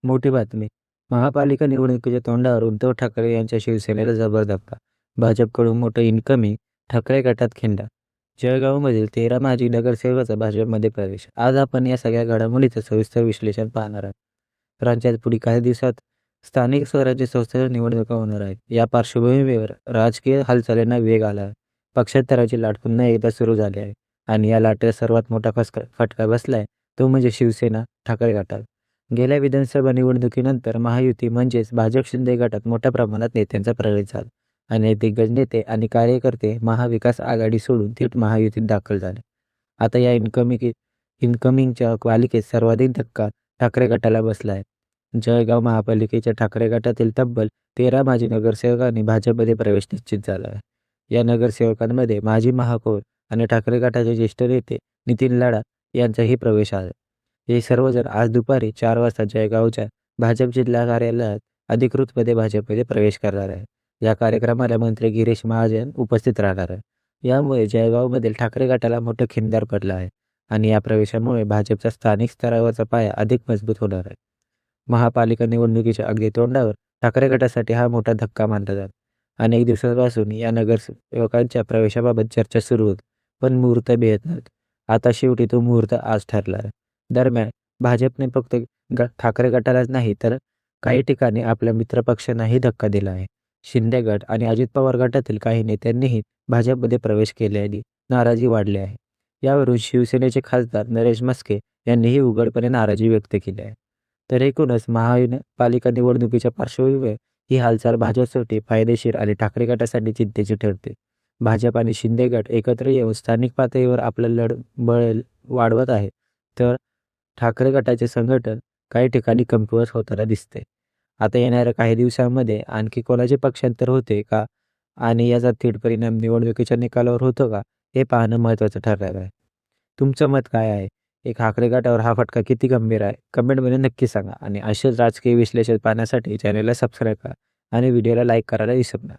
मोठी बातमी. महापालिका निवडणुकीच्या तोंडावर उद्धव ठाकरे यांच्या शिवसेनेला जबर धक्का. भाजपकडून मोठं इन्कमिंग, ठाकरे गटात खिंडा. जळगावमधील 13 माजी नगरसेवकाचा भाजपमध्ये प्रवेश. आज आपण या सगळ्या घडामोडीचं सविस्तर विश्लेषण पाहणार आहोत. राज्यात पुढील काही दिवसात स्थानिक स्वराज्य संस्थेच्या निवडणुका होणार आहेत. या पार्श्वभूमीवर राजकीय हालचालींना वेग आला आहे. पक्षांतराची लाट पुन्हा एकदा सुरू झाली आहे आणि या लाटेत सर्वात मोठा फटका बसलाय तो म्हणजे शिवसेना ठाकरे गटात. गेल्या विधानसभा निवडणुकीनंतर महायुती म्हणजेच भाजप शिंदे गटात मोठ्या प्रमाणात नेत्यांचा प्रवेश झाला. अनेक दिग्गज नेते आणि कार्यकर्ते महाविकास आघाडी सोडून थेट महायुतीत दाखल झाले. आता या इन्कमिंगच्या मालिकेत सर्वाधिक धक्का ठाकरे गटाला बसला आहे. जळगाव महापालिकेच्या ठाकरे गटातील तब्बल 13 माजी नगरसेवकांनी भाजपमध्ये प्रवेश निश्चित झाला आहे. या नगरसेवकांमध्ये माजी महापौर आणि ठाकरे गटाचे ज्येष्ठ नेते नितीन लाडा यांचाही प्रवेश आहे. हे सर्वजण आज दुपारी 4 वाजता जळगावच्या भाजप जिल्हा कार्यालयात अधिकृतपणे भाजपमध्ये प्रवेश करणार आहे. या कार्यक्रमाला मंत्री गिरीश महाजन उपस्थित राहणार आहे. यामुळे जळगावमधील ठाकरे गटाला मोठं खिंडार पडलं आहे आणि या प्रवेशामुळे भाजपचा स्थानिक स्तरावरचा पाया अधिक मजबूत होणार आहे. महापालिका निवडणुकीच्या अगदी तोंडावर ठाकरे गटासाठी हा मोठा धक्का मानला जातो. अनेक दिवसांपासून या नगरसेवकांच्या प्रवेशाबाबत चर्चा सुरू होती, पण मुहूर्त मिळत नव्हते. आता शेवटी तो मुहूर्त आज ठरला आहे. दरम्यान भाजपने फक्त ठाकरे गटालाच नाही तर काही ठिकाणी आपल्या मित्रपक्षांनाही धक्का दिला आहे. शिंदे गट आणि अजित पवार गटातील काही नेत्यांनीही भाजपमध्ये प्रवेश केल्याने नाराजी वाढली आहे. यावरून शिवसेनेचे खासदार नरेश म्हस्के यांनीही उघडपणे नाराजी व्यक्त केली आहे. तर एकूणच महापालिका निवडणुकीच्या पार्श्वभूमीवर ही हालचाल भाजपसाठी फायदेशीर आणि ठाकरे गटासाठी चिंतेची ठरते. भाजप आणि शिंदे गट एकत्र येऊन स्थानिक पातळीवर आपलं बळ वाढवत आहे, तर ठाकरे गटाचे संघटन काही ठिकाणी कमकुवत होताना दिसते. आता येणाऱ्या काही दिवसांमध्ये आणखी कोणाचे पक्षांतर होते का आणि याचा थेट परिणाम निवडणुकीच्या निकालावर होतो का, हे पाहणं महत्त्वाचं ठरणार आहे. तुमचं मत काय आहे? एक ठाकरे गटावर हा फटका किती गंभीर आहे? कमेंटमध्ये नक्की सांगा आणि असेच राजकीय विश्लेषण पाहण्यासाठी चॅनलला सबस्क्राईब करा आणि व्हिडिओला लाईक करायला विसरू नका.